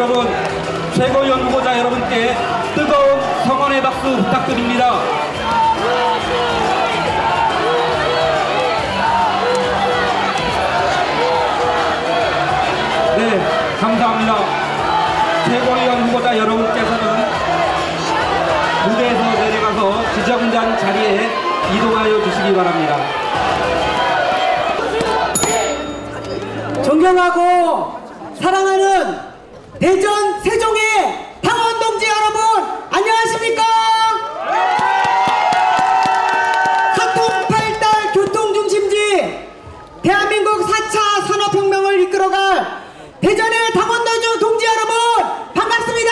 여러분, 최고위원 후보자 여러분께 뜨거운 성원의 박수 부탁드립니다. 네, 감사합니다. 최고위원 후보자 여러분께서는 무대에서 내려가서 지정된 자리에 이동하여 주시기 바랍니다. 존경하고 사랑하는 대전 세종의 당원 동지 여러분, 안녕하십니까? 사통팔달 교통중심지 대한민국 4차 산업혁명을 이끌어갈 대전의 당원 동지 여러분, 반갑습니다.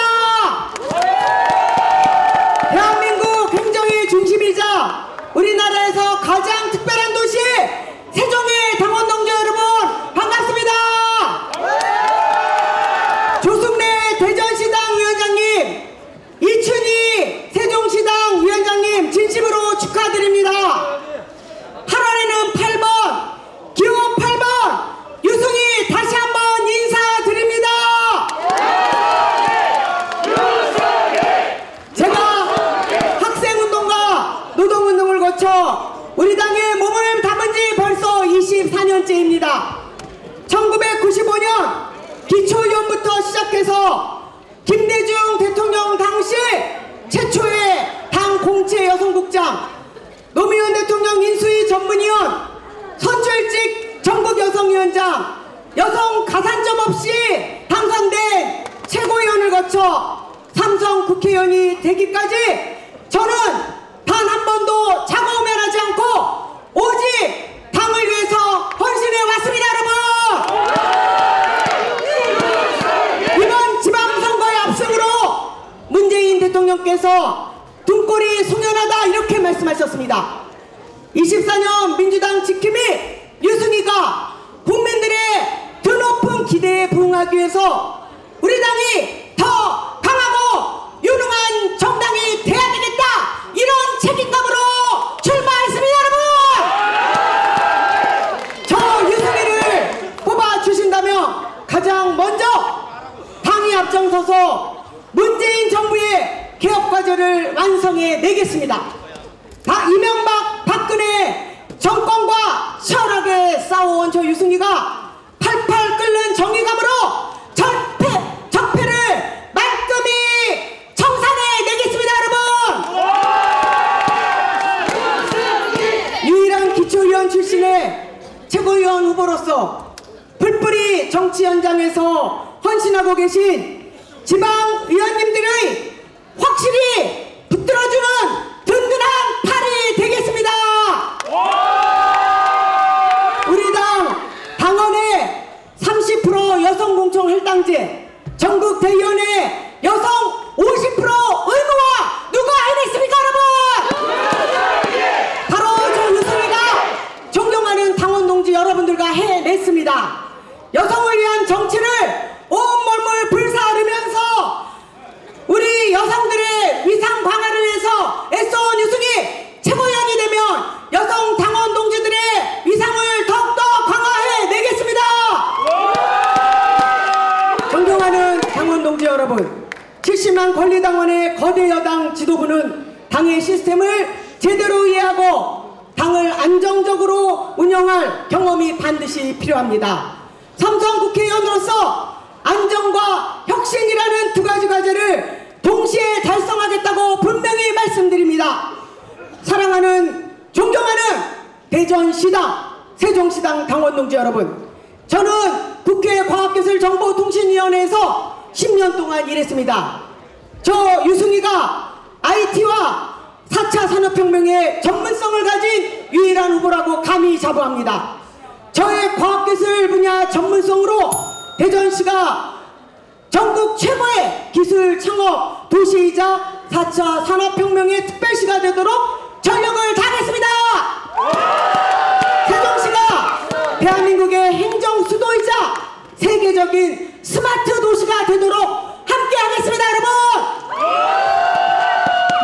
대한민국 행정의 중심이자 우리나라에서 가장 특별한 도시 세종의 당원 동지 여러분, 반갑습니다. 조승래 대전시당 위원장님, 이춘희 세종시당 위원장님 진심으로 축하드립니다. 8월에는 8번, 기호 8번 유승희 다시 한번 인사드립니다. 제가 학생운동과 노동운동을 거쳐 우리 당에 몸을 담은 지 벌써 24년째입니다. 1995년 기초위원부터 시작해서 김대중 대통령 당시 최초의 당 공채 여성국장, 노무현 대통령 인수위 전문위원, 선출직 전국여성위원장, 여성 가산점 없이 당선된 최고위원을 거쳐 삼성 국회의원이 되기까지 저는 단 한 번도 작업면하지 않고 오직 당을 위해서 헌신해 왔습니다. 여러분, 이번 지방선거의 압승으로 문재인 대통령께서 등골이 송연하다 이렇게 말씀하셨습니다. 24년 민주당 지킴이 유승희가 국민들의 드높은 기대에 부응하기 위해서 우리 당이 더 강하고 유능한 정당이 돼야 되겠다, 이런 책임감으로 출마했습니다. 여러분, 저 유승희를 뽑아주신다면 가장 먼저 당이 앞장서서 문재인 정부의 개혁과제를 완성해 내겠습니다. 이명박 박근혜 정권과 치열하게 싸워온 저 유승희가 팔팔 끓는 정의감으로 적폐를 말끔히 청산해 내겠습니다. 여러분, 유일한 기초위원 출신의 최고위원 후보로서 풀뿌리 정치 현장에서 헌신하고 계신 지방위원님들의 확실히 붙들어주는 든든한 팔이 되겠습니다. 우리 당 당원의 30% 여성 공천 할당제, 전국 대의원의 여성 50% 의무화 누가 해냈습니까, 여러분? 바로 저 유승희가 존경하는 당원 동지 여러분들과 해냈습니다. 여성을 위한 정치를 온몸을 불사르면서 우리 여성들의 위상 강화를 위해서 애써온 유승희 최고위원이 되면 여성 당원 동지들의 위상을 더욱더 강화해 내겠습니다. 존경하는 당원 동지 여러분, 70만 권리당원의 거대 여당 지도부는 당의 시스템을 제대로 이해하고 당을 안정적으로 운영할 경험이 반드시 필요합니다. 삼성 국회의원으로서 안정과 혁신이라는 두 가지 과제를 동시에 달성하겠다고 분명히 말씀드립니다. 사랑하는, 존경하는 대전시당, 세종시당 당원 동지 여러분, 저는 국회 과학기술정보통신위원회에서 10년 동안 일했습니다. 저 유승희가 IT와 4차 산업혁명의 전문성을 가진 유일한 후보라고 감히 자부합니다. 저의 과학기술 분야 전문성으로 대전시가 전국 최고의 기술 창업 도시이자 4차 산업혁명의 특별시가 되도록 전력을 다하겠습니다. 세종시가 대한민국의 행정 수도이자 세계적인 스마트 도시가 되도록 함께 하겠습니다. 여러분,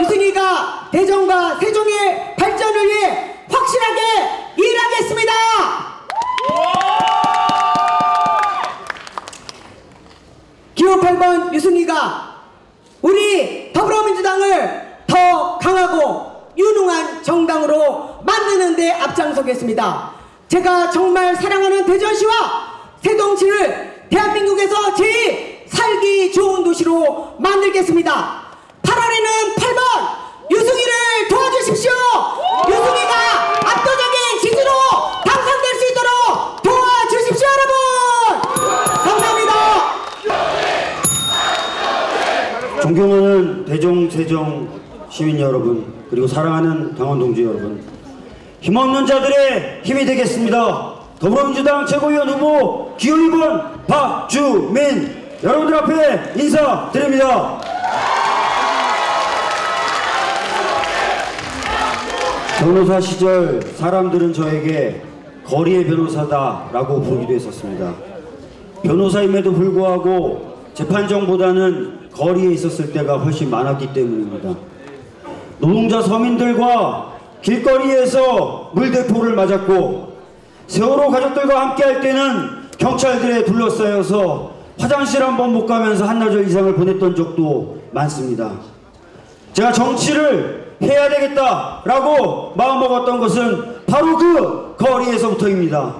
유승희가 대전과 세종의 발전을 위해 확실하게 일하겠습니다. 기호 158번 유승희가 우리 더불어민주당을 더 강하고 유능한 정당으로 만드는 데 앞장서겠습니다. 제가 정말 사랑하는 대전시와 세동시를 대한민국에서 제일 살기 좋은 도시로 만들겠습니다. 8월에는 8번 유승희를 도와주십시오. 유승희가 압도적인 지지로 당선될 수 있도록 도와주십시오, 여러분. 감사합니다. 존경하는 대종, 세종 시민 여러분, 그리고 사랑하는 당원 동지 여러분, 힘없는 자들의 힘이 되겠습니다. 더불어민주당 최고위원 후보 기호 2번 박주민, 여러분들 앞에 인사드립니다. 변호사 시절 사람들은 저에게 거리의 변호사다라고 부르기도 했었습니다. 변호사임에도 불구하고 재판정보다는 거리에 있었을 때가 훨씬 많았기 때문입니다. 노동자 서민들과 길거리에서 물대포를 맞았고, 세월호 가족들과 함께할 때는 경찰들에 둘러싸여서 화장실 한 번 못 가면서 한나절 이상을 보냈던 적도 많습니다. 제가 정치를 해야 되겠다라고 마음먹었던 것은 바로 그 거리에서부터입니다.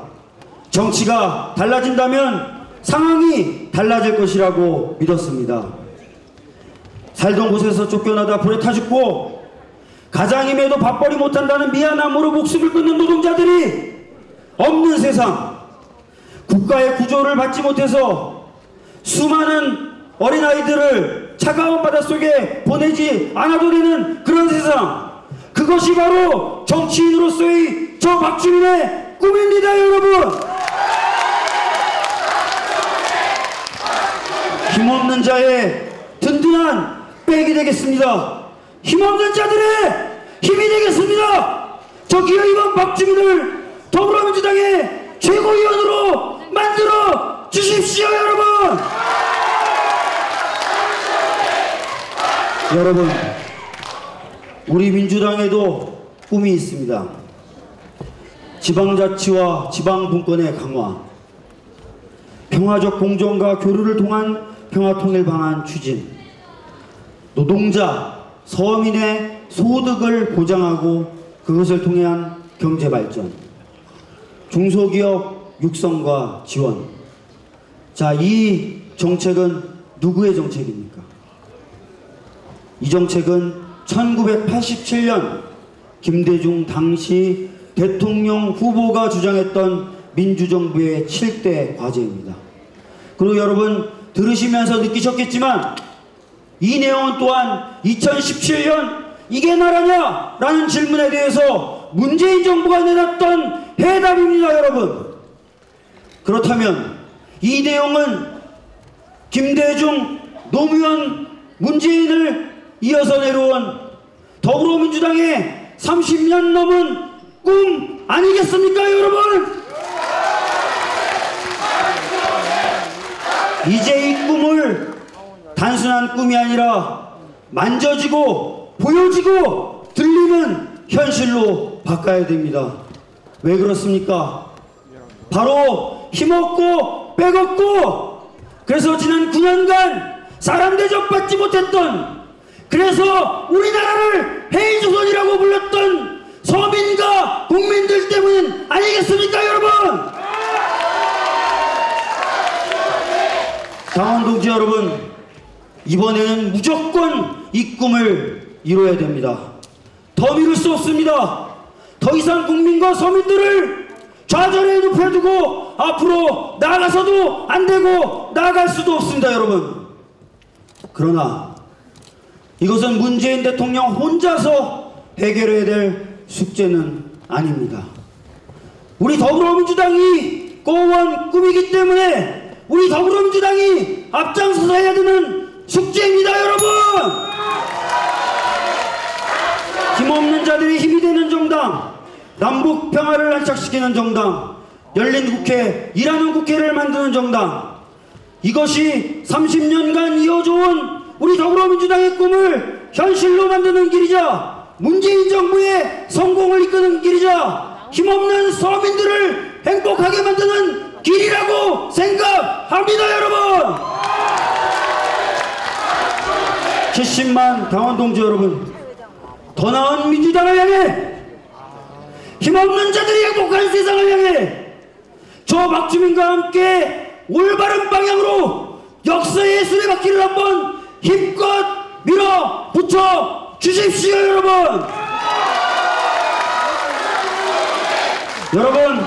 정치가 달라진다면 상황이 달라질 것이라고 믿었습니다. 살던 곳에서 쫓겨나다 불에 타 죽고 가장임에도 밥벌이 못한다는 미안함으로 목숨을 끊는 노동자들이 없는 세상, 국가의 구조를 받지 못해서 수많은 어린아이들을 차가운 바닷속에 보내지 않아도 되는 그런 세상, 그것이 바로 정치인으로서의 저 박주민의 꿈입니다, 여러분. 힘없는 자의 든든한 백이 되겠습니다. 힘없는 자들의 힘이 되겠습니다. 저 기호 2번 박주민을 더불어민주당의 최고위원으로 만들어 주십시오, 여러분. 여러분, 우리 민주당에도 꿈이 있습니다. 지방자치와 지방분권의 강화, 평화적 공정과 교류를 통한 평화통일 방안 추진, 노동자, 서민의 소득을 보장하고 그것을 통한 경제발전, 중소기업 육성과 지원. 자, 이 정책은 누구의 정책입니까? 이 정책은 1987년 김대중 당시 대통령 후보가 주장했던 민주정부의 7대 과제입니다. 그리고 여러분 들으시면서 느끼셨겠지만 이 내용은 또한 2017년 이게 나라냐? 라는 질문에 대해서 문재인 정부가 내놨던 해답입니다, 여러분. 그렇다면 이 내용은 김대중, 노무현, 문재인을 이어서 내려온 더불어민주당의 30년 넘은 꿈 아니겠습니까, 여러분? 이제 이 꿈을 단순한 꿈이 아니라 만져지고 보여지고 들리는 현실로 바꿔야 됩니다. 왜 그렇습니까? 바로 힘없고 빼없고, 그래서 지난 9년간 사람 대접받지 못했던, 그래서 우리나라를 해인조선이라고 불렀던 서민과 국민들 때문 아니겠습니까, 여러분? 당원 동지 여러분, 이번에는 무조건 이 꿈을 이뤄야 됩니다. 더 미룰 수 없습니다. 더 이상 국민과 서민들을 좌절에 눕혀두고 앞으로 나아가서도 안 되고 나아갈 수도 없습니다, 여러분. 그러나 이것은 문재인 대통령 혼자서 해결해야 될 숙제는 아닙니다. 우리 더불어민주당이 꿔온 꿈이기 때문에 우리 더불어민주당이 앞장서서 해야 되는 숙제입니다, 여러분. 힘없는 자들이 힘이 되는 정당, 남북 평화를 안착시키는 정당, 열린 국회, 일하는 국회를 만드는 정당, 이것이 30년간 이어져온 우리 더불어민주당의 꿈을 현실로 만드는 길이자 문재인 정부의 성공을 이끄는 길이자 힘없는 서민들을 행복하게 만드는 길이라고 생각합니다, 여러분. 70만 당원 동지 여러분, 더 나은 민주당을 향해, 힘없는 자들이 행복한 세상을 향해 저 박주민과 함께 올바른 방향으로 역사의 수레바퀴를 한번 힘껏 밀어붙여 주십시오. 여러분,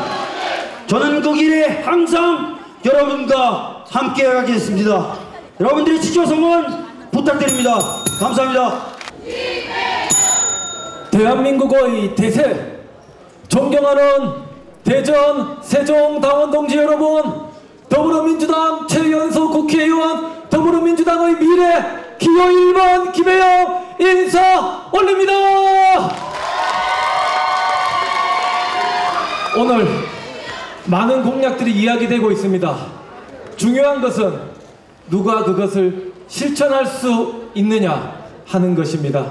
저는 그 길에 항상 여러분과 함께 가겠습니다. 여러분들의 지지와 성원 부탁드립니다. 감사합니다. 대한민국의 대세, 존경하는 대전 세종 당원 동지 여러분, 더불어민주당 최연소 국회의원, 더불어민주당의 미래 기호 1번 김혜영 인사 올립니다. 오늘 많은 공약들이 이야기되고 있습니다. 중요한 것은 누가 그것을 실천할 수 있느냐 하는 것입니다.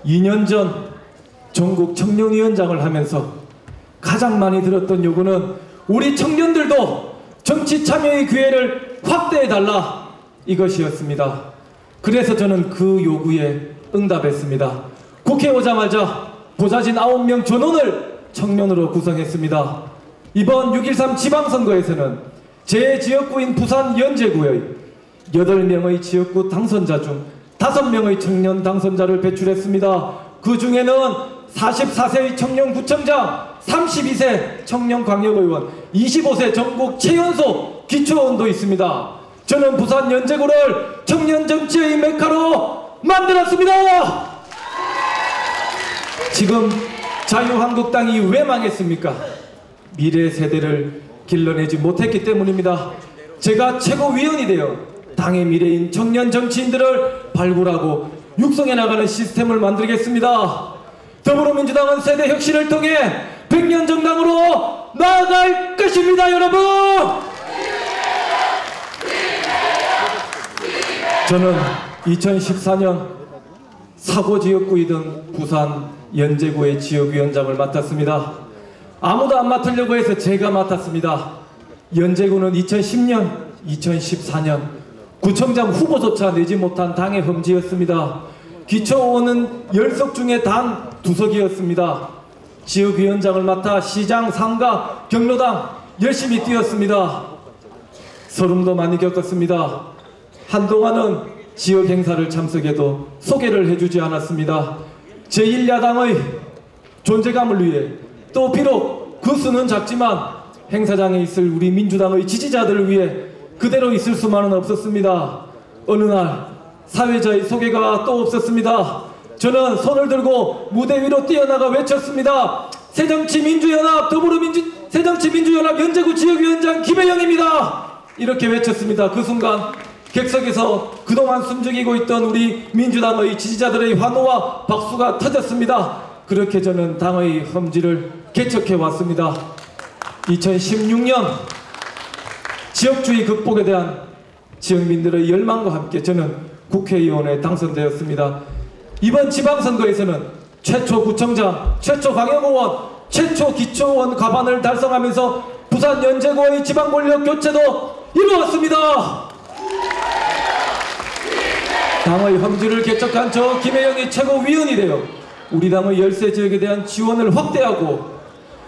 2년 전 전국 청년위원장을 하면서 가장 많이 들었던 요구는 우리 청년들도 정치 참여의 기회를 확대해달라, 이것이었습니다. 그래서 저는 그 요구에 응답했습니다. 국회 오자마자 보좌진 9명 전원을 청년으로 구성했습니다. 이번 6.13 지방선거에서는 제 지역구인 부산 연제구의 8명의 지역구 당선자 중 5명의 청년 당선자를 배출했습니다. 그 중에는 44세의 청년구청장, 32세 청년광역의원, 25세 전국 최연소 기초원도 있습니다. 저는 부산 연제구를 청년정치의 메카로 만들었습니다. 지금 자유한국당이 왜 망했습니까? 미래 세대를 길러내지 못했기 때문입니다. 제가 최고위원이 되어 당의 미래인 청년 정치인들을 발굴하고 육성해 나가는 시스템을 만들겠습니다. 더불어민주당은 세대 혁신을 통해 100년 정당으로 나아갈 것입니다. 여러분! 저는 2014년 사고지역구이던 부산 연제구의 지역위원장을 맡았습니다. 아무도 안 맡으려고 해서 제가 맡았습니다. 연제구는 2010년, 2014년 구청장 후보조차 내지 못한 당의 험지였습니다. 기초의원은 10석 중에 단 2석이었습니다. 지역위원장을 맡아 시장, 상가, 경로당 열심히 뛰었습니다. 서름도 많이 겪었습니다. 한동안은 지역 행사를 참석해도 소개를 해주지 않았습니다. 제1야당의 존재감을 위해, 또 비록 그 수는 작지만 행사장에 있을 우리 민주당의 지지자들을 위해 그대로 있을 수만은 없었습니다. 어느 날 사회자의 소개가 또 없었습니다. 저는 손을 들고 무대 위로 뛰어나가 외쳤습니다. 새정치민주연합 새정치민주연합 연제구 지역위원장 김혜영입니다. 이렇게 외쳤습니다. 그 순간 객석에서 그동안 숨죽이고 있던 우리 민주당의 지지자들의 환호와 박수가 터졌습니다. 그렇게 저는 당의 험지를 개척해 왔습니다. 2016년 지역주의 극복에 대한 지역민들의 열망과 함께 저는 국회의원에 당선되었습니다. 이번 지방선거에서는 최초 구청장, 최초 광역의원, 최초 기초의원 과반을 달성하면서 부산 연제구의 지방권력 교체도 이루었습니다. 당의 험지를 개척한 저 김혜영이 최고위원이 되어 우리 당의 열세 지역에 대한 지원을 확대하고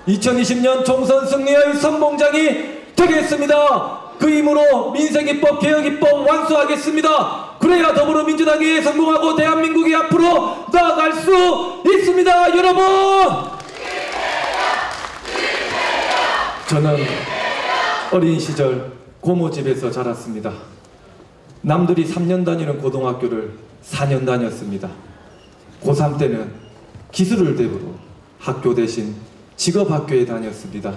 2020년 총선 승리의 선봉장이 되겠습니다. 그 힘으로 민생입법, 개혁입법 완수하겠습니다. 그래야 더불어민주당이 성공하고 대한민국이 앞으로 나아갈 수 있습니다. 여러분! 저는 어린 시절 고모집에서 자랐습니다. 남들이 3년 다니는 고등학교를 4년 다녔습니다. 고3 때는 기술을 대부로 학교 대신 직업학교에 다녔습니다.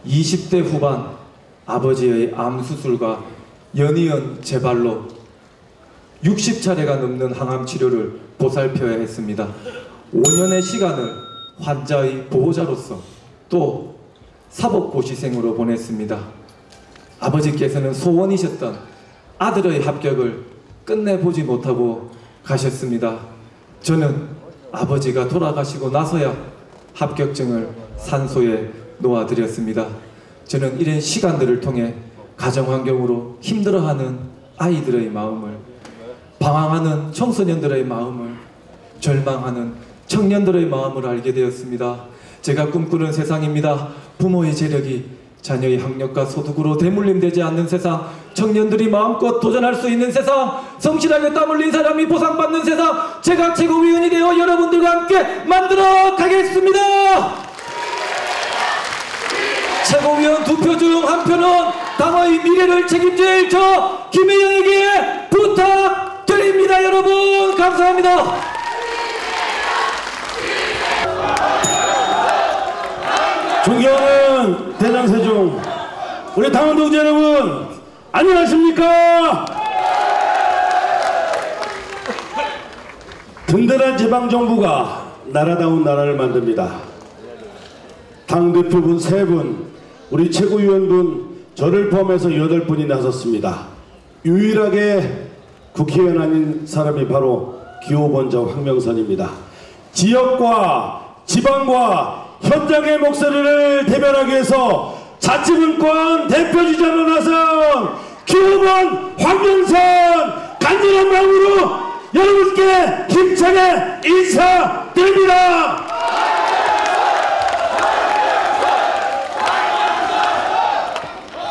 20대 후반 아버지의 암수술과 연이은 재발로 60차례가 넘는 항암치료를 보살펴야 했습니다. 5년의 시간을 환자의 보호자로서 또 사법고시생으로 보냈습니다. 아버지께서는 소원이셨던 아들의 합격을 끝내보지 못하고 가셨습니다. 저는 아버지가 돌아가시고 나서야 합격증을 산소에 놓아드렸습니다. 저는 이런 시간들을 통해 가정환경으로 힘들어하는 아이들의 마음을 방황하는 청소년들의 마음을, 절망하는 청년들의 마음을 알게 되었습니다. 제가 꿈꾸는 세상입니다. 부모의 재력이 자녀의 학력과 소득으로 대물림되지 않는 세상, 청년들이 마음껏 도전할 수 있는 세상, 성실하게 땀 흘린 사람이 보상받는 세상, 제가 최고위원이 되어 여러분들과 함께 만들어 가겠습니다. 최고위원 2표 중 1표는 당의 미래를 책임질 저 김혜영에게 부탁드립니다. 여러분 감사합니다. 존경하는 대장세종 우리 당원 동지 여러분 안녕하십니까? 든든한 지방정부가 나라다운 나라를 만듭니다. 당대표분 3분, 우리 최고위원분 저를 포함해서 8분이 나섰습니다. 유일하게 국회의원 아닌 사람이 바로 기호번자 황명선입니다. 지역과 지방과 현장의 목소리를 대변하기 위해서 자치분권 대표주자로 나선 기호번 황명선, 간절한 마음으로 여러분께 힘차게 인사드립니다.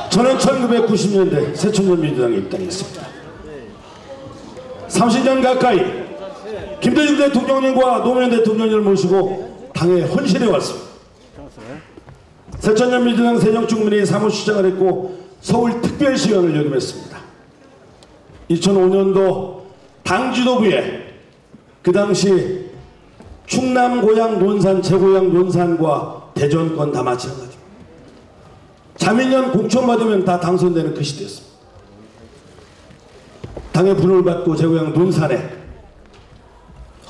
저는 1990년대 새천년민주당에 입당했습니다. 30년 가까이 김대중 대통령님과 노무현 대통령님을 모시고 당에 헌신해 왔습니다. 새천년민주당 세정충문회 사무실장을 했고 서울특별시의원을 역임했습니다. 2005년도 당 지도부에 그 당시 충남 고향 논산, 제고향 논산과 대전권 다 마찬가지입니다. 자민련 공천받으면 다 당선되는 그 시대였습니다. 당의 분을 받고 제고향 논산에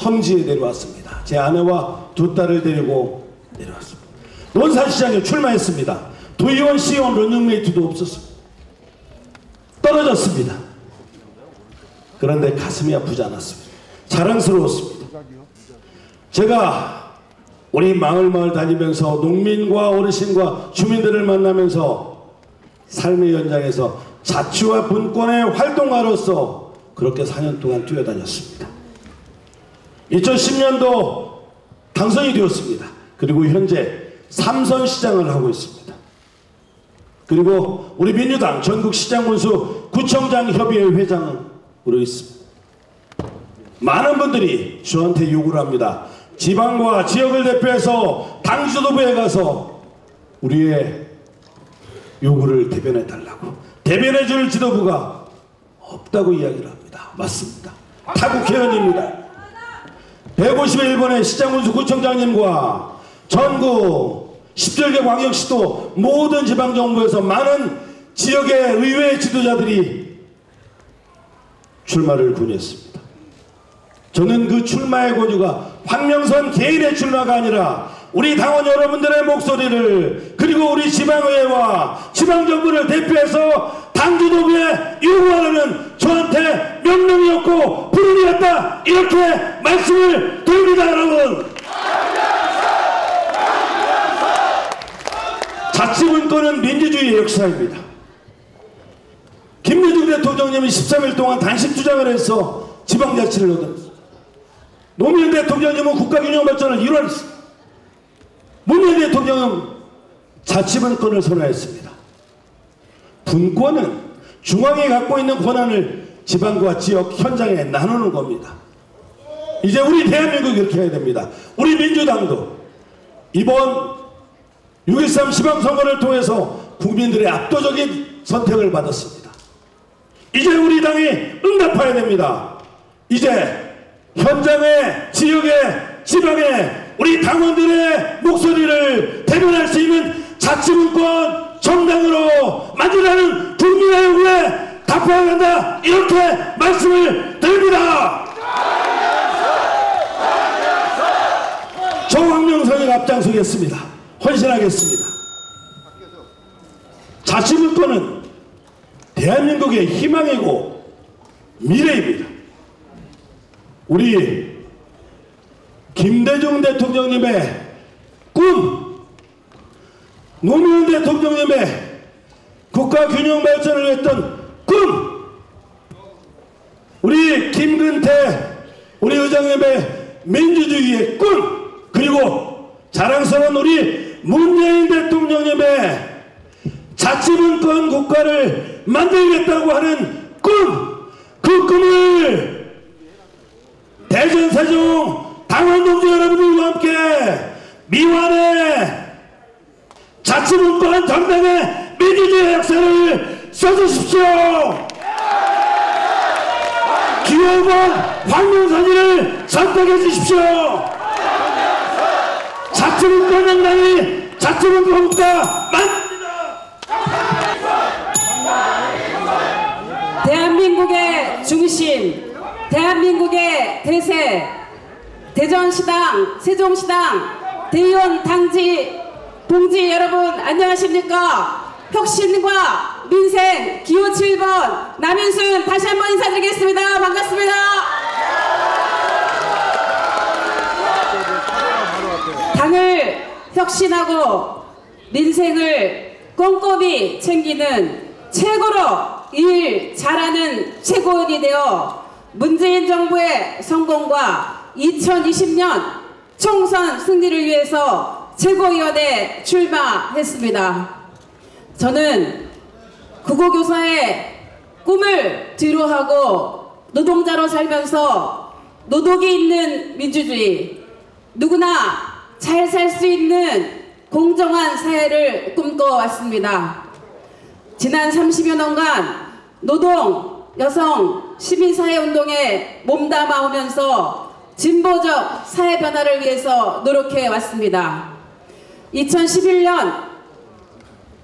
험지에 내려왔습니다. 제 아내와 2 딸을 데리고 내려왔습니다. 논산시장에 출마했습니다. 도의원, 시의원 런닝메이트도 없었습니다. 떨어졌습니다. 그런데 가슴이 아프지 않았습니다. 자랑스러웠습니다. 제가 우리 마을 다니면서 농민과 어르신과 주민들을 만나면서 삶의 현장에서 자치와 분권의 활동가로서 그렇게 4년 동안 뛰어다녔습니다. 2010년도 당선이 되었습니다. 그리고 현재 삼선시장을 하고 있습니다. 그리고 우리 민주당 전국시장군수 구청장 협의회 회장으로 있습니다. 많은 분들이 저한테 요구를 합니다. 지방과 지역을 대표해서 당 지도부에 가서 우리의 요구를 대변해 달라고. 대변해 줄 지도부가 없다고 이야기를 합니다. 맞습니다. 타국회원입니다. 151번의 시장군수 구청장님과 전국 17개 광역시도 모든 지방정부에서 많은 지역의 의회 지도자들이 출마를 권유했습니다. 저는 그 출마의 권유가 황명선 개인의 출마가 아니라 우리 당원 여러분들의 목소리를, 그리고 우리 지방의회와 지방정부를 대표해서 당지도부에 요구하라는 저한테 명령이었고 불운이었다, 이렇게 말씀을 드립니다. 여러분, 자치분권은 민주주의의 역사입니다. 김대중 대통령님이 13일 동안 단식 주장을 해서 지방자치를 얻었습니다. 노무현 대통령님은 국가균형 발전을 이뤄냈습니다. 문재인 대통령은 자치분권을 선언했습니다. 분권은 중앙이 갖고 있는 권한을 지방과 지역 현장에 나누는 겁니다. 이제 우리 대한민국이 그렇게 해야 됩니다. 우리 민주당도 이번 6.13 지방선거를 통해서 국민들의 압도적인 선택을 받았습니다. 이제 우리 당이 응답해야 됩니다. 이제 현장에, 지역에, 지방에 우리 당원들의 목소리를 대변할 수 있는 자치분권 정당으로 만들라는 국민의 요구에 답해야 한다, 이렇게 말씀을 드립니다. 저 황명선이 앞장서겠습니다. 헌신하겠습니다. 자치분권은 대한민국의 희망이고 미래입니다. 우리 김대중 대통령님의 꿈, 노무현 대통령님의 국가균형 발전을 했던 꿈, 우리 김근태 우리 의장님의 민주주의의 꾼, 그리고 자랑스러운 우리 문재인 대통령님의 자치분권 국가를 만들겠다고 하는 꿈, 그 꿈을 대전 세종 당원동지 여러분들과 함께 미완의 자치분권 정당의 민주주의 역사를 써주십시오. 기호번 황명선이를 선택해 주십시오. 자치분권 정당이 자치분권 국가 만듭니다. 대한민국의 중심, 대한민국의 대세, 대전시당, 세종시당, 대의원 동지 여러분 안녕하십니까? 혁신과 민생 기호 7번 남인순 다시 한번 인사드리겠습니다. 반갑습니다. 당을 혁신하고 민생을 꼼꼼히 챙기는 최고로 일 잘하는 최고위원이 되어 문재인 정부의 성공과 2020년 총선 승리를 위해서 최고위원에 출마했습니다. 저는 국어교사의 꿈을 뒤로하고 노동자로 살면서 노동이 있는 민주주의, 누구나 잘 살 수 있는 공정한 사회를 꿈꿔왔습니다. 지난 30여 년간 노동, 여성, 시민사회운동에 몸담아오면서 진보적 사회 변화를 위해서 노력해왔습니다. 2011년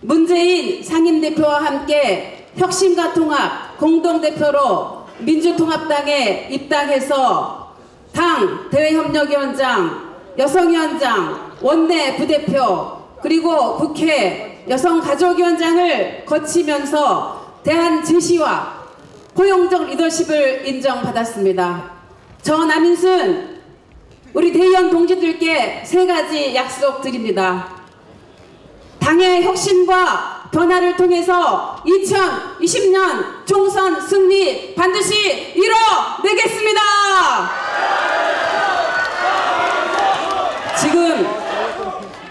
문재인 상임대표와 함께 혁신과 통합 공동대표로 민주통합당에 입당해서 당 대외협력위원장, 여성위원장, 원내 부대표, 그리고 국회 여성가족위원장을 거치면서 대한제시와 포용적 리더십을 인정받았습니다. 저 남인순 우리 대의원 동지들께 3가지 약속드립니다. 당의 혁신과 변화를 통해서 2020년 총선 승리 반드시 이뤄내겠습니다. 지금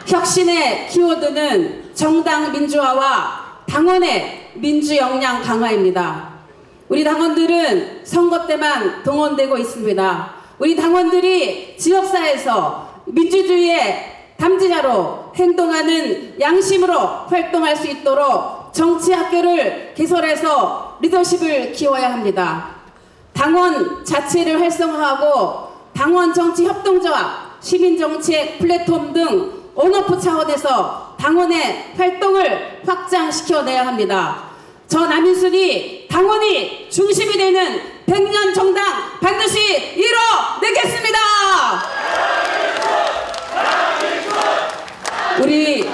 혁신의 키워드는 정당 민주화와 당원의 민주 역량 강화입니다. 우리 당원들은 선거 때만 동원되고 있습니다. 우리 당원들이 지역사회에서 민주주의의 담지자로 행동하는 양심으로 활동할 수 있도록 정치학교를 개설해서 리더십을 키워야 합니다. 당원 자체를 활성화하고 당원 정치 협동조합, 시민정책 플랫폼 등 온오프 차원에서 당원의 활동을 확장시켜내야 합니다. 저 남인순이 당원이 중심이 되는 100년 정당 반드시 이뤄내겠습니다. 우리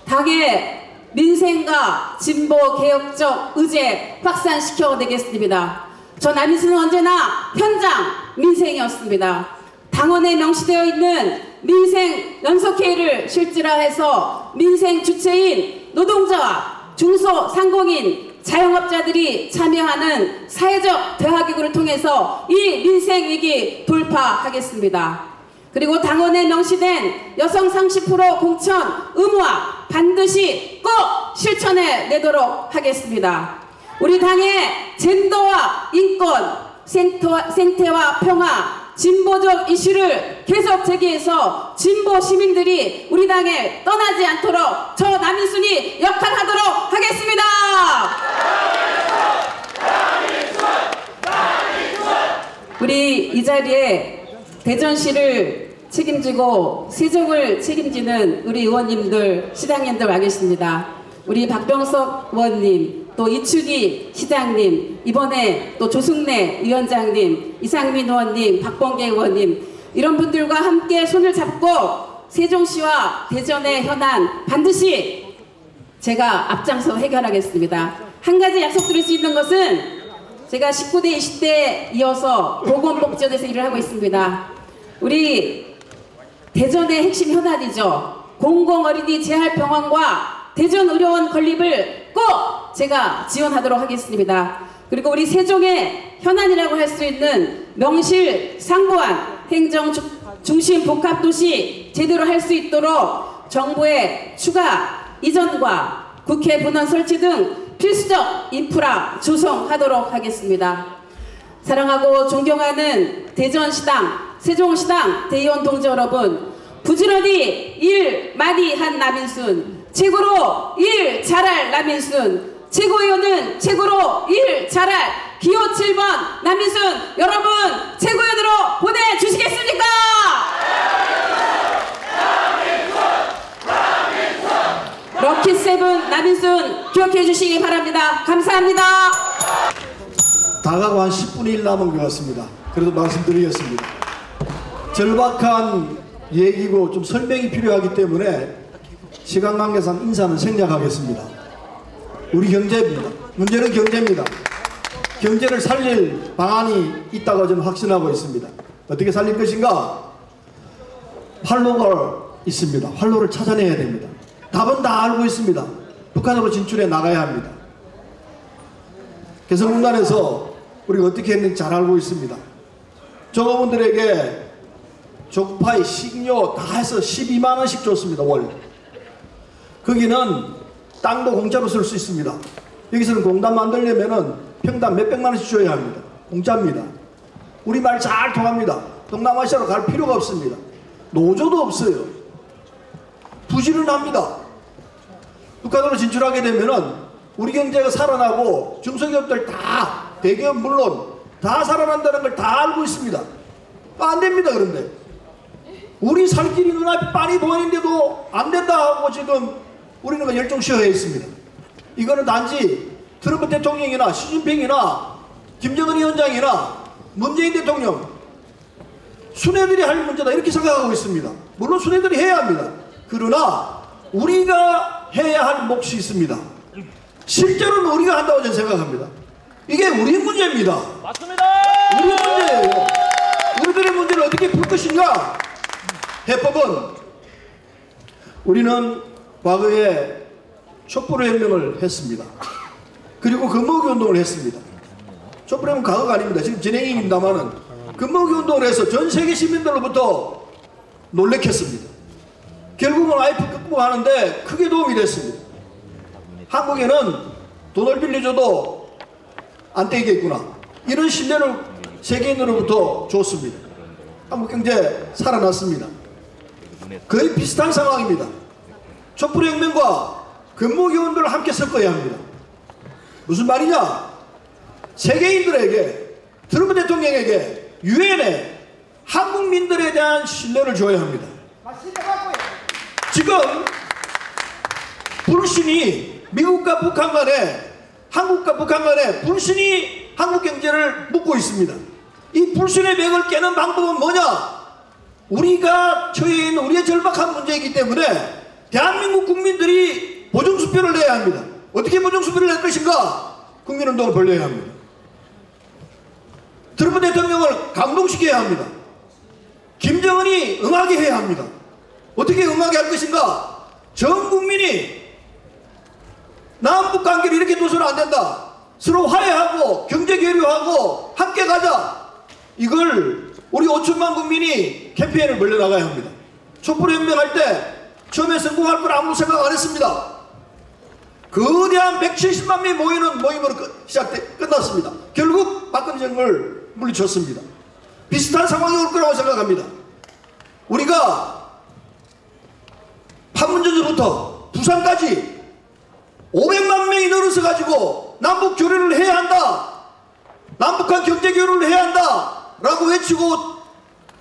당의 민생과 진보 개혁적 의제 확산시켜내겠습니다. 저 남인순은 언제나 현장 민생이었습니다. 당원에 명시되어 있는 민생 연석회의를 실질화해서 민생 주체인 노동자와 중소상공인 자영업자들이 참여하는 사회적 대화기구를 통해서 이 민생위기 돌파하겠습니다. 그리고 당원에 명시된 여성 30% 공천 의무화 반드시 꼭 실천해내도록 하겠습니다. 우리 당의 젠더와 인권, 생태와 평화, 진보적 이슈를 계속 제기해서 진보 시민들이 우리 당에 떠나지 않도록 저 남인순이 역할하도록 하겠습니다. 우리 이 자리에 대전시를 책임지고 세종을 책임지는 우리 의원님들, 시장님들 와 계십니다. 우리 박병석 의원님, 또 이축희 시장님, 이번에 또 조승래 위원장님, 이상민 의원님, 박범계 의원님, 이런 분들과 함께 손을 잡고 세종시와 대전의 현안 반드시 제가 앞장서 해결하겠습니다. 한 가지 약속드릴 수 있는 것은 제가 19대 20대 이어서 보건복지원에서 일을 하고 있습니다. 우리 대전의 핵심 현안이죠. 공공어린이 재활병원과 대전의료원 건립을 꼭 제가 지원하도록 하겠습니다. 그리고 우리 세종의 현안이라고 할 수 있는 명실상부한 행정 중심 복합도시 제대로 할 수 있도록 정부의 추가 이전과 국회 분원 설치 등 필수적 인프라 조성하도록 하겠습니다. 사랑하고 존경하는 대전시당, 세종시당 대의원 동지 여러분, 부지런히 일 많이 한 남인순, 최고로 일 잘할 남인순, 최고위원은 최고로 일 잘할 기호 7번 남인순 여러분 최고위원으로 보내주시겠습니까? 럭키세븐 남인순 기억해 주시기 바랍니다. 감사합니다. 다 가고 한 10분의 1 남은 것 같습니다. 그래도 말씀드리겠습니다. 절박한 얘기고 좀 설명이 필요하기 때문에 시간 관계상 인사는 생략하겠습니다. 우리 경제입니다. 문제는 경제입니다. 경제를 살릴 방안이 있다고 저는 확신하고 있습니다. 어떻게 살릴 것인가? 활로가 있습니다. 활로를 찾아내야 됩니다. 답은 다 알고 있습니다. 북한으로 진출해 나가야 합니다. 개성공단에서 우리가 어떻게 했는지 잘 알고 있습니다. 저분들에게 족파이, 식료 다 해서 12만원씩 줬습니다. 월. 거기는 땅도 공짜로 쓸 수 있습니다. 여기서는 공단 만들려면은 평당 몇백만원씩 줘야 합니다. 공짜입니다. 우리말 잘 통합니다. 동남아시아로 갈 필요가 없습니다. 노조도 없어요. 부지런합니다. 북한으로 진출하게 되면은 우리 경제가 살아나고 중소기업들 다, 대기업 물론 다 살아난다는 걸 다 알고 있습니다. 안 됩니다. 그런데 우리 살 길이 눈앞에 빤히 보이는데도 안 된다 하고 지금 우리는 열중시효해 있습니다. 이거는 단지 트럼프 대통령이나 시진핑이나 김정은 위원장이나 문재인 대통령 순애들이 할 문제다 이렇게 생각하고 있습니다. 물론 순애들이 해야 합니다. 그러나 우리가 해야 할 몫이 있습니다. 실제로는 우리가 한다고 저는 생각합니다. 이게 우리 문제입니다. 맞습니다. 우리 문제예요. 우리들의 문제를 어떻게 풀 것인가? 해법은 우리는 과거에 촛불혁명을 했습니다. 그리고 금모기 운동을 했습니다. 촛불혁명 과거가 아닙니다. 지금 진행입니다만은 금모기 운동을 해서 전 세계 시민들로부터 놀래켰습니다. 결국은 IMF 극복하는데 크게 도움이 됐습니다. 한국에는 돈을 빌려줘도 안 떼겠구나 이런 신뢰를 세계인으로부터 줬습니다. 한국 경제 살아났습니다. 거의 비슷한 상황입니다. 촛불혁명과 금모기운동을 함께 섞어야 합니다. 무슨 말이냐? 세계인들에게, 트럼프 대통령에게, 유엔에 한국민들에 대한 신뢰를 줘야 합니다. 지금 불신이 미국과 북한 간에, 한국과 북한 간에 불신이 한국 경제를 묶고 있습니다. 이 불신의 맥을 깨는 방법은 뭐냐? 우리가 처해 있는 우리의 절박한 문제이기 때문에 대한민국 국민들이 보정수표를 내야 합니다. 어떻게 보정수표를 낼 것인가? 국민운동을 벌려야 합니다. 트럼프 대통령을 감동시켜야 합니다. 김정은이 응하게 해야 합니다. 어떻게 응하게 할 것인가? 전 국민이 남북 관계를 이렇게 둬서는 안 된다. 서로 화해하고 경제 교류하고 함께 가자. 이걸 우리 5천만 국민이 캠페인을 벌려나가야 합니다. 촛불혁명 할 때 처음에 성공할 걸 아무도 생각 안 했습니다. 거대한 170만 명이 모이는 모임으로 끝났습니다. 결국 박근혜 정권을 물리쳤습니다. 비슷한 상황이 올 거라고 생각합니다. 우리가 판문점부터 부산까지 500만 명이 늘어서 가지고 남북 교류를 해야 한다. 남북한 경제 교류를 해야 한다. 라고 외치고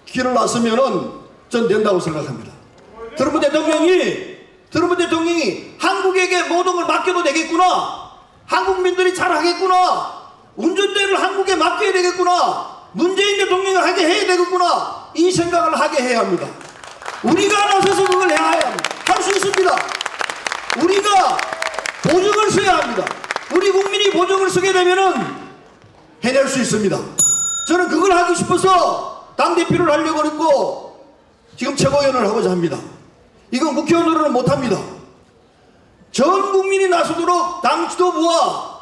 길을 나서면은 전 된다고 생각합니다. 트럼프 대통령이 한국에게 모든 걸 맡겨도 되겠구나. 한국민들이 잘하겠구나. 운전대를 한국에 맡겨야 되겠구나. 문재인 대통령이 하게 해야 되겠구나. 이 생각을 하게 해야 합니다. 우리가 나서서 그걸 해야 합니다. 할 수 있습니다. 우리가 보증을 서야 합니다. 우리 국민이 보증을 서게 되면은 해낼 수 있습니다. 저는 그걸 하고 싶어서 당대표를 하려고 했고 지금 최고위원을 하고자 합니다. 이건 국회의원으로는 못합니다. 전 국민이 나서도록 당 지도부와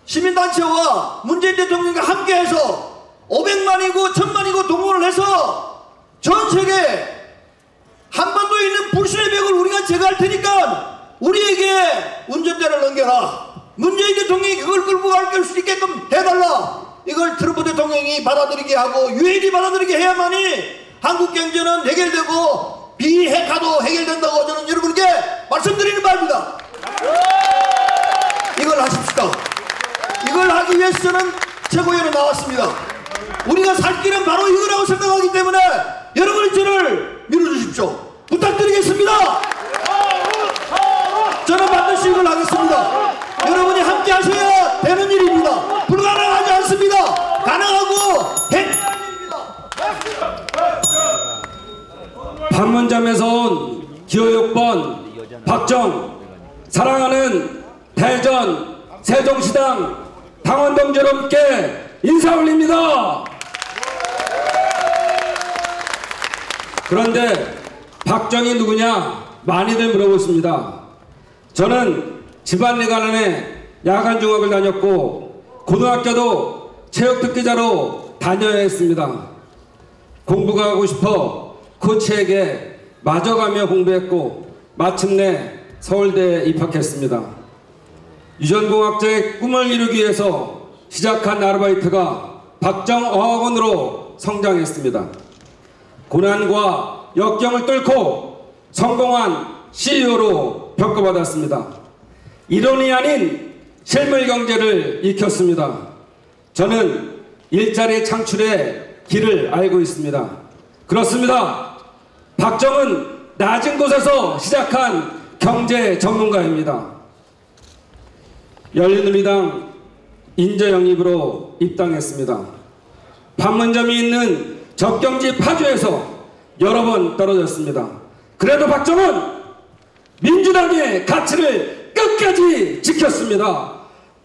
시민단체와 문재인 대통령과 함께해서 500만이고 1000만이고 동원을 해서 전 세계 한반도에 있는 불신의 벽을 우리가 제거할 테니까 우리에게 운전대를 넘겨라. 문재인 대통령이 그걸 끌고 갈 수 있게끔 해달라. 이걸 트럼프 대통령이 받아들이게 하고 유엔이 받아들이게 해야만이 한국 경제는 해결되고 비핵화도 해결된다고 저는 여러분께 말씀드리는 바입니다. 이걸 하십시오. 이걸 하기 위해서 저는 최고위원회 나왔습니다. 우리가 살 길은 바로 이거라고 생각하기 때문에 여러분이 저를 밀어주십시오. 부탁드리겠습니다. 저는 반드시 이걸 하겠습니다. 여러분이 함께 하셔야 되는 일입니다. 불가능하지 않습니다. 가능하고 해내는 일입니다. 판문점에서 온 기호 6번 박정, 사랑하는 대전 세종시당 당원 동지 여러분께 인사 올립니다. 그런데 박정이 누구냐 많이들 물어보십니다. 저는 집안일 관련해 야간 중학을 다녔고 고등학교도 체육특기자로 다녀야 했습니다. 공부가 하고 싶어 코치에게 맞아가며 공부했고 마침내 서울대에 입학했습니다. 유전공학자의 꿈을 이루기 위해서 시작한 아르바이트가 박정어학원으로 성장했습니다. 고난과 역경을 뚫고 성공한 CEO로 평가받았습니다. 이론이 아닌 실물 경제를 익혔습니다. 저는 일자리 창출의 길을 알고 있습니다. 그렇습니다. 박정은 낮은 곳에서 시작한 경제 전문가입니다. 열린우리당 인재 영입으로 입당했습니다. 판문점이 있는 접경지 파주에서 여러 번 떨어졌습니다. 그래도 박정은 민주당의 가치를 끝까지 지켰습니다.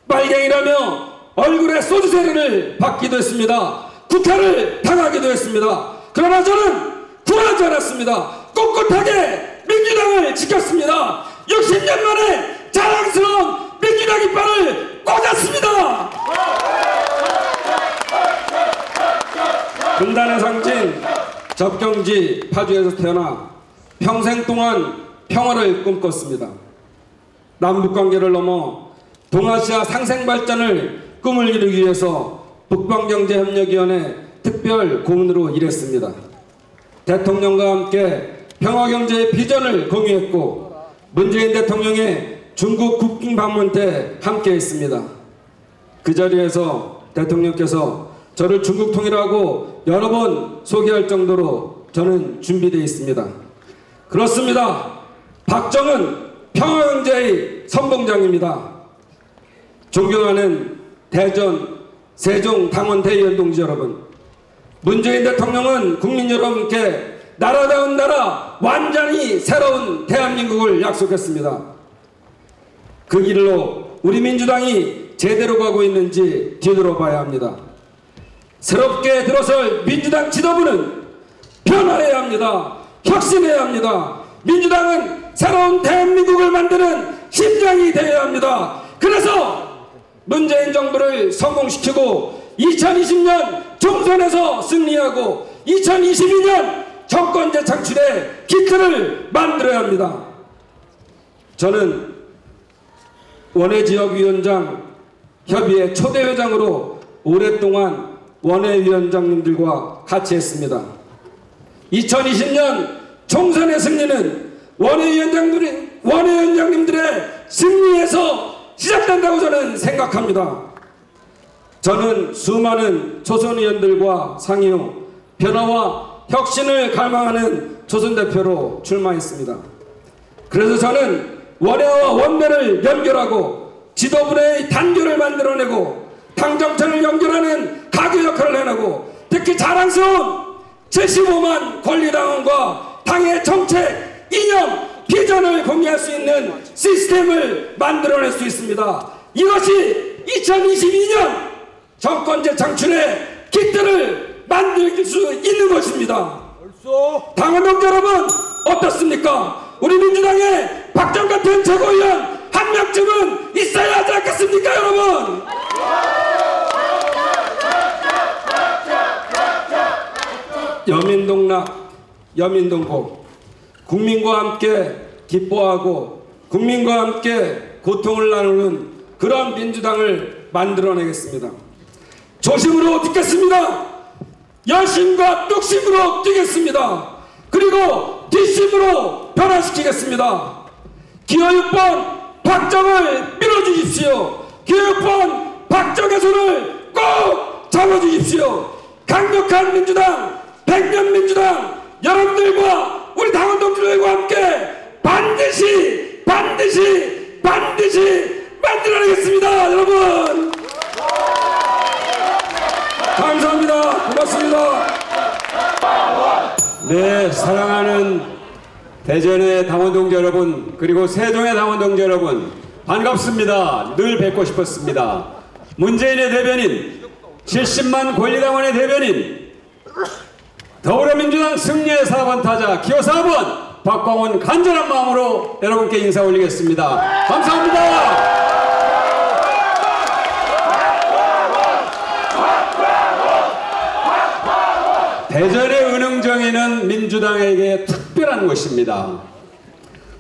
빨갱이라며 얼굴에 소주세례를 받기도 했습니다. 국회를 당하기도 했습니다. 그러나 저는 굴하지 않았습니다. 꿋꿋하게 민주당을 지켰습니다. 60년 만에 자랑스러운 민주당 이빨을 꽂았습니다. 분단의 상징 접경지 파주에서 태어나 평생 동안 평화를 꿈꿨습니다. 남북관계를 넘어 동아시아 상생발전을 꿈을 이루기 위해서 북방경제협력위원회 특별 고문으로 일했습니다. 대통령과 함께 평화경제의 비전을 공유했고 문재인 대통령의 중국 국빈 방문 때 함께 했습니다. 그 자리에서 대통령께서 저를 중국 통일하고 여러 번 소개할 정도로 저는 준비되어 있습니다. 그렇습니다. 박정은 평화경제의 선봉장입니다. 존경하는 대전 세종 당원 대의원 동지 여러분, 문재인 대통령은 국민 여러분께 나라다운 나라, 완전히 새로운 대한민국을 약속했습니다. 그 길로 우리 민주당이 제대로 가고 있는지 뒤돌아봐야 합니다. 새롭게 들어설 민주당 지도부는 변화해야 합니다. 혁신해야 합니다. 민주당은 새로운 대한민국을 만드는 심장이 되어야 합니다. 그래서 문재인 정부를 성공시키고 2020년 총선에서 승리하고 2022년 정권 재창출의 기틀을 만들어야 합니다. 저는 원외지역위원장 협의회 초대회장으로 오랫동안 원외위원장님들과 같이 했습니다. 2020년 총선의 승리는 원외위원장님들의 승리에서 시작된다고 저는 생각합니다. 저는 수많은 조선의원들과 상의 후 변화와 혁신을 갈망하는 조선대표로 출마했습니다. 그래서 저는 원외와 원내를 연결하고 지도부의 단결을 만들어내고 당정청을 연결하는 가교 역할을 해내고 특히 자랑스러운 75만 권리당원과 당의 정책, 이념, 비전을 공유할 수 있는 시스템을 만들어낼 수 있습니다. 이것이 2022년 정권 재창출의 기틀을 만들 수 있는 것입니다. 당원 동지 여러분 어떻습니까? 우리 민주당의 박정 같은 최고위원 한 명쯤은 있어야 하지 않겠습니까, 여러분? 여민동락, 여민동고, 국민과 함께 기뻐하고 국민과 함께 고통을 나누는 그런 민주당을 만들어내겠습니다. 조심으로 뛰겠습니다. 열심과 뚝심으로 뛰겠습니다. 그리고 뒷심으로 변화시키겠습니다. 기호 6번 박정을 밀어주십시오. 기호 6번 박정의 손을 꼭 잡아주십시오. 강력한 민주당, 100년 민주당, 여러분들과 우리 당원 동지들과 함께 반드시 만들어내겠습니다. 여러분 감사합니다. 고맙습니다. 네, 사랑하는 대전의 당원 동지 여러분, 그리고 세종의 당원 동지 여러분, 반갑습니다. 늘 뵙고 싶었습니다. 문재인의 대변인, 70만 권리당원의 대변인, 더불어민주당 승리의 4번 타자 기호 4번 박광원, 간절한 마음으로 여러분께 인사 올리겠습니다. 감사합니다. 대전의 은흥정에는 민주당에게 특별한 곳입니다.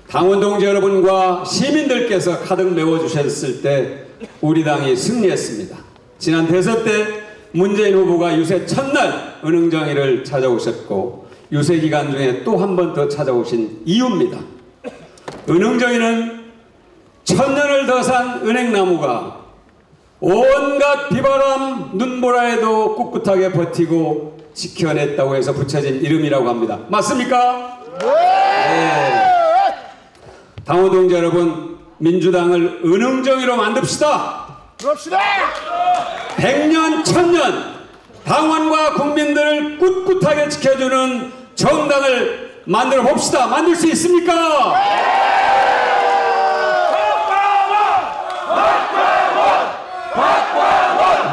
당원 동지 여러분과 시민들께서 가득 메워주셨을 때 우리 당이 승리했습니다. 지난 대선 때 문재인 후보가 유세 첫날 은흥정의를 찾아오셨고 유세 기간 중에 또 한 번 더 찾아오신 이유입니다. 은흥정의는 1000년을 더 산 은행나무가 온갖 비바람 눈보라에도 꿋꿋하게 버티고 지켜냈다고 해서 붙여진 이름이라고 합니다. 맞습니까? 네. 당원 동지 여러분, 민주당을 은흥정의로 만듭시다. 그럽시다. 100년, 1000년 당원과 국민들을 꿋꿋하게 지켜주는 정당을 만들어 봅시다. 만들 수 있습니까?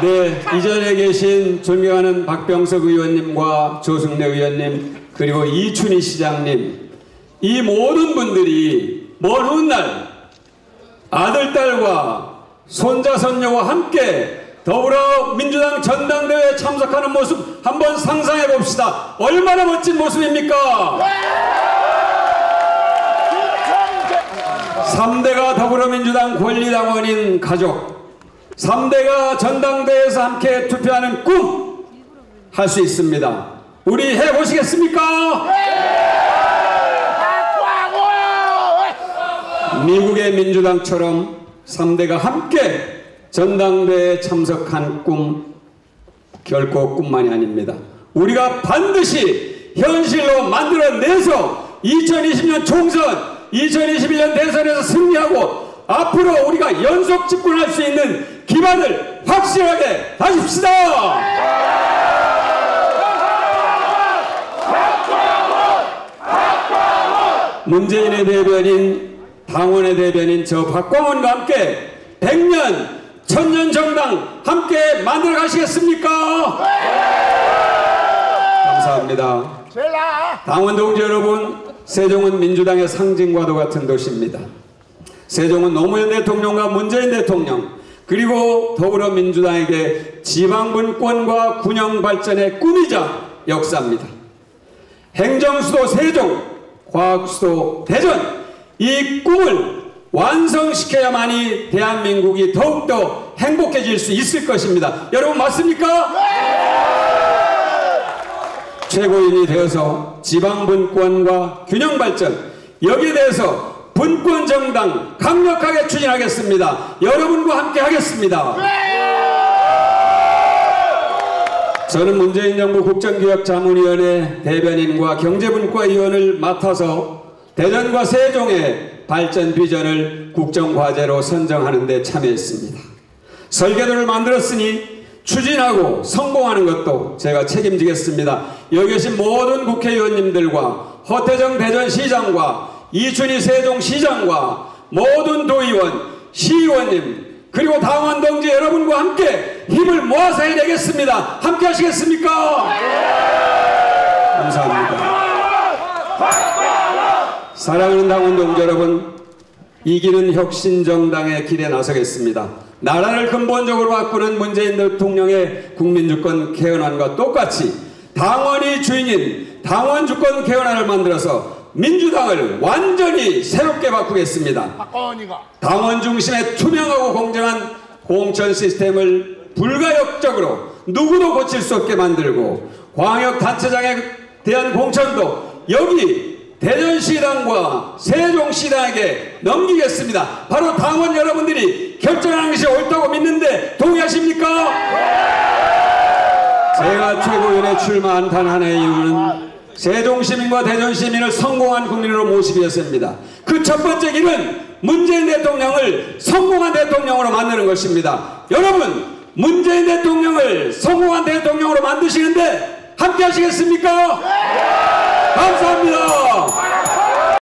네, 이전에 계신 존경하는 박병석 의원님과 조승래 의원님, 그리고 이춘희 시장님, 이 모든 분들이 먼 훗날 아들, 딸과 손자, 손녀와 함께 더불어민주당 전당대회에 참석하는 모습 한번 상상해 봅시다. 얼마나 멋진 모습입니까? 3대가 더불어민주당 권리당원인 가족, 3대가 전당대회에서 함께 투표하는 꿈 할 수 있습니다. 우리 해보시겠습니까? 미국의 민주당처럼 3대가 함께 전당대회에 참석한 꿈, 결코 꿈만이 아닙니다. 우리가 반드시 현실로 만들어내서 2020년 총선, 2021년 대선에서 승리하고 앞으로 우리가 연속 집권할 수 있는 기반을 확실하게 다집시다. 문재인의 대변인, 당원의 대변인 저 박광원과 함께 100년, 1000년 정당 함께 만들어 가시겠습니까? 감사합니다. 당원 동지 여러분, 세종은 민주당의 상징과도 같은 도시입니다. 세종은 노무현 대통령과 문재인 대통령, 그리고 더불어민주당에게 지방분권과 군영 발전의 꿈이자 역사입니다. 행정수도 세종, 과학수도 대전, 이 꿈을 완성시켜야만이 대한민국이 더욱더 행복해질 수 있을 것입니다. 여러분 맞습니까? 최고인이 되어서 지방분권과 균형발전, 여기에 대해서 분권정당 강력하게 추진하겠습니다. 여러분과 함께 하겠습니다. 저는 문재인 정부 국정기획자문위원회 대변인과 경제분과위원을 맡아서 대전과 세종의 발전 비전을 국정과제로 선정하는 데 참여했습니다. 설계도를 만들었으니 추진하고 성공하는 것도 제가 책임지겠습니다. 여기 계신 모든 국회의원님들과 허태정 대전시장과 이춘희 세종시장과 모든 도의원, 시의원님, 그리고 당원 동지 여러분과 함께 힘을 모아서 해내겠습니다. 함께 하시겠습니까? 감사합니다. 사랑하는 당원 동지 여러분, 이기는 혁신정당의 길에 나서겠습니다. 나라를 근본적으로 바꾸는 문재인 대통령의 국민주권 개헌안과 똑같이 당원이 주인인 당원주권 개헌안을 만들어서 민주당을 완전히 새롭게 바꾸겠습니다. 당원 중심의 투명하고 공정한 공천 시스템을 불가역적으로 누구도 고칠 수 없게 만들고 광역단체장에 대한 공천도 여기 대전시당과 세종시당에게 넘기겠습니다. 바로 당원 여러분들이 결정하는 것이 옳다고 믿는데 동의하십니까? 제가 최고위원에 출마한 단 하나의 이유는 세종시민과 대전시민을 성공한 국민으로 모시기 위해서입니다. 그 첫 번째 길은 문재인 대통령을 성공한 대통령으로 만드는 것입니다. 여러분, 문재인 대통령을 성공한 대통령으로 만드시는데 함께 하시겠습니까? 감사합니다.